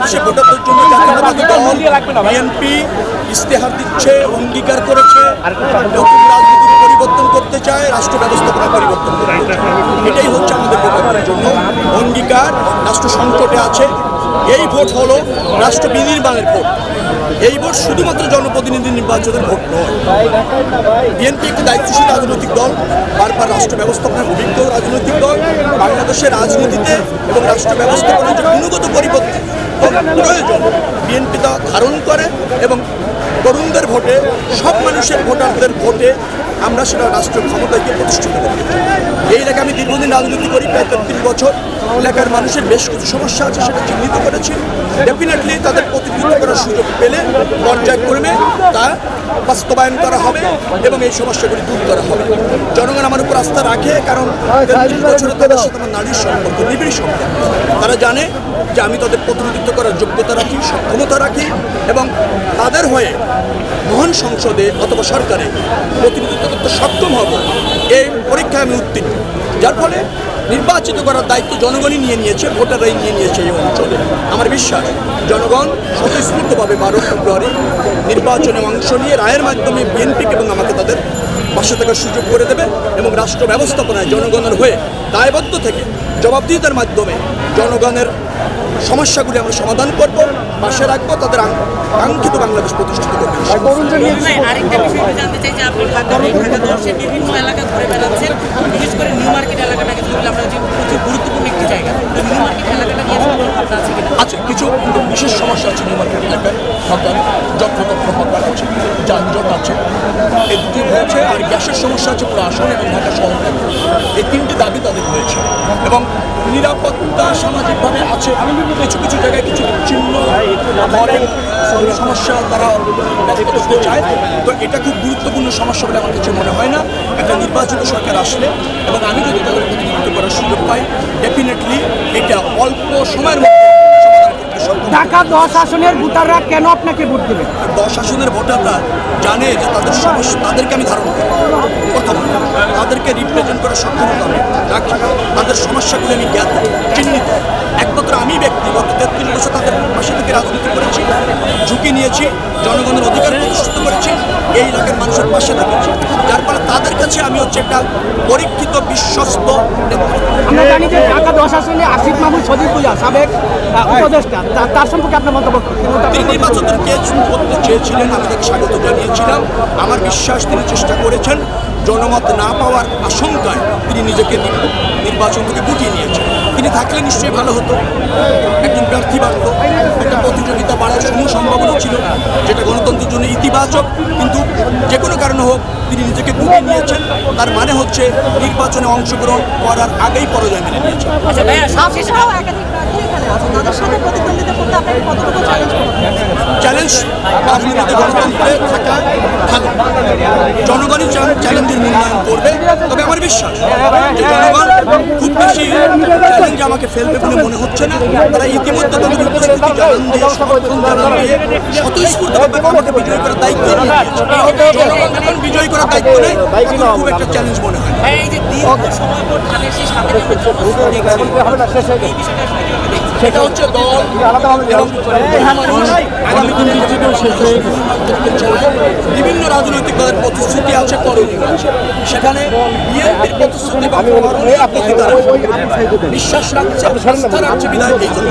বাংলাদেশে ভোটারদের জন্য জাতীয়তাবাদী দল বিএনপি ইস্তেহার দিচ্ছে, অঙ্গীকার করেছে, নতুন রাজনীতি পরিবর্তন করতে চায়, রাষ্ট্র ব্যবস্থাপনা পরিবর্তন করতে চায়। এটাই হচ্ছে আমাদের ভোটারদের জন্য অঙ্গীকার। রাষ্ট্র সংকটে আছে, এই ভোট হলো রাষ্ট্র বিনির্মাণের ভোট। এই ভোট শুধুমাত্র জনপ্রতিনিধি নির্বাচনের ভোট নয়। বিএনপি একটি দায়িত্বশীল রাজনৈতিক দল, বারবার রাষ্ট্র ব্যবস্থাপনার অভিজ্ঞ রাজনৈতিক দল। বাংলাদেশের রাজনীতিতে এবং রাষ্ট্র ব্যবস্থাপনার যে গুণগত পরিবর্তন প্রয়োজন বিএনপি তা ধারণ করে, এবং তরুণদের ভোটে, সব মানুষের ভোটারদের ভোটে আমরা সেটা রাষ্ট্র ক্ষমতাকে প্রতিষ্ঠিত করতে চাই। এই এলাকায় আমি দীর্ঘদিন রাজনীতি করি, প্রায় 33 বছর। এলাকার মানুষের বেশ কিছু সমস্যা আছে, সেটা চিহ্নিত করেছি। ডেফিনেটলি তাদের প্রতিনিধিত্ব করার সুযোগ পেলে পর্যায়ক্রমে তা বাস্তবায়ন করা হবে এবং এই সমস্যাগুলি দূর করা হবে। জনগণ আমার উপর আস্থা রাখে, কারণ 33 বছরে তাদের সাথে আমার নারীর সম্পর্ক, নিবিড় সম্পর্ক। তারা জানে যে আমি তাদের প্রতিনিধিত্ব করার যোগ্যতা রাখি, সক্ষমতা রাখি, এবং তাদের হয়ে মহান সংসদে অথবা সরকারে প্রতিনিধিত্ব করতে সক্ষম হব, এই পরীক্ষায় আমি উত্তীর্ণ। যার ফলে নির্বাচিত করার দায়িত্ব জনগণই নিয়ে নিয়েছে, ভোটাররাই নিয়ে নিয়েছে এই অঞ্চলে। আমার বিশ্বাস জনগণ স্বতঃস্ফূর্তভাবে 12 ফেব্রুয়ারি নির্বাচনে অংশ নিয়ে রায়ের মাধ্যমে বিএনপিকে এবং আমাকে তাদের পাশে থাকার সুযোগ করে দেবে, এবং রাষ্ট্র ব্যবস্থাপনায় জনগণের হয়ে দায়বদ্ধ থেকে জবাবদিহিতার মাধ্যমে জনগণের সমস্যাগুলি আমরা সমাধান করব, পাশে রাখবো, তাদের কাঙ্ক্ষিত বাংলাদেশ প্রতিষ্ঠিত করবো। আরেকটা বিষয় জানতে চাই যে আপনি ঢাকা 10-এর বিভিন্ন এলাকা ঘুরে বেড়াচ্ছেন, বিশেষ করে নিউ মার্কেট এলাকাটাকে যদি আমরা যে প্রচুর গুরুত্বপূর্ণ একটি জায়গা, নিউ মার্কেট এলাকাটা নিয়ে আপনার আছে কিনা? আছে, কিছু বিশেষ সমস্যা আছে নিউ মার্কেট এলাকায়। হকার, যত্রতত্র হকার আছে, যানজট আছে, এই দুটি হয়েছে। আর গ্যাসের সমস্যা আছে পুরো আসন এবং ঢাকা শহরে। এই 3টি দাবি তাদের হয়েছে, এবং নিরাপত্তা সামাজিকভাবে আছে। কিছু কিছু জায়গায় কিছু চিহ্ন সমস্যা তারা ব্যক্ত করতে চায়। তো এটা খুব গুরুত্বপূর্ণ সমস্যা বলে আমার কাছে মনে হয় না। একটা নির্বাচিত সরকার আসলে এবং আমি যদি তাদের প্রতিনিধিত্ব করার সুযোগ পাই, ডেফিনেটলি এটা অল্প সময়ের মধ্যে ঢাকা 10 আসনের ভোটাররা কেন আপনাকে ভোট দেবে? 10 আসনের ভোটাররা জানে যে তাদের সমস্যা, তাদেরকে আমি ধারণ করি। প্রথম, তাদেরকে রিপ্রেজেন্ট করার সক্ষমতা আমি রাখি, তাদের সমস্যাগুলি আমি জ্ঞাত, চিহ্নিত। একমাত্র আমি ব্যক্তিগত 33 বছর তাদের পাশে থেকে রাজনীতি করেছি, ঝুঁকি নিয়েছি, জনগণের অধিকার প্রতিষ্ঠিত করেছি, এই এলাকার মানুষের পাশে থেকেছি। যার ফলে তাদের কাছে আমি হচ্ছে একটা পরীক্ষিত, বিশ্বস্ত নেতা। আমরা জানি যে ঢাকা 10 আসনে আসিফ মাহমুদ সজিবুল্লাহ সাবেক উপদেষ্টা, তার সম্পর্কে আপনার মন্তব্য। তিনি নির্বাচনের কেস করতে চেয়েছিলেন, আমি তাকে স্বাগত জানিয়েছিলাম। আমার বিশ্বাস তিনি চেষ্টা করেছেন, জনমত না পাওয়ার আশঙ্কায় তিনি নিজেকে নির্বাচন থেকে গুটিয়ে নিয়েছেন। তিনি থাকলে নিশ্চয়ই ভালো হতো, একজন প্রার্থী বাড়ত, একটা প্রতিযোগিতা বাড়ার সম্ভাবনা ছিল, যেটা গণতন্ত্রের জন্য ইতিবাচক। কিন্তু যে কোনো কারণে হোক তিনি নিজেকে গুটিয়ে নিয়েছেন। তার মানে হচ্ছে নির্বাচনে অংশগ্রহণ করার আগেই পরাজয় মেনে নিয়েছেন। চ্যালেঞ্জ রাজনীতিতে গণতন্ত্রে থাকা ভালো, জনগণই চ্যালেঞ্জের মূল্যায়ন করবে। তবে আমার বিশ্বাস যে জনগণ খুব বেশি চ্যালেঞ্জ আমাকে ফেলবে বলে মনে হচ্ছে না। তারা ইতিমধ্যে তাদের উপস্থিতি জানান দিয়ে, সমর্থন জানান দিয়ে স্বতঃস্ফূর্তভাবে আমাকে বিজয় করার দায়িত্ব নিয়েছে। জনগণ যখন বিজয় করার দায়িত্ব নেয় তখন খুব একটা চ্যালেঞ্জ মনে হয়। এই যে দীর্ঘ সময় পর ধানের সেই সাথে সেটা হচ্ছে দল এবং আগামী দিনে বিভিন্ন রাজনৈতিক দলের প্রতিশ্রুতি আছে, করণীয় আছে। সেখানে বিএনপির প্রতিশ্রুতি বা করণীয় বিশ্বাস রাখছে, আস্থা রাখছে বিধায় এই জন্য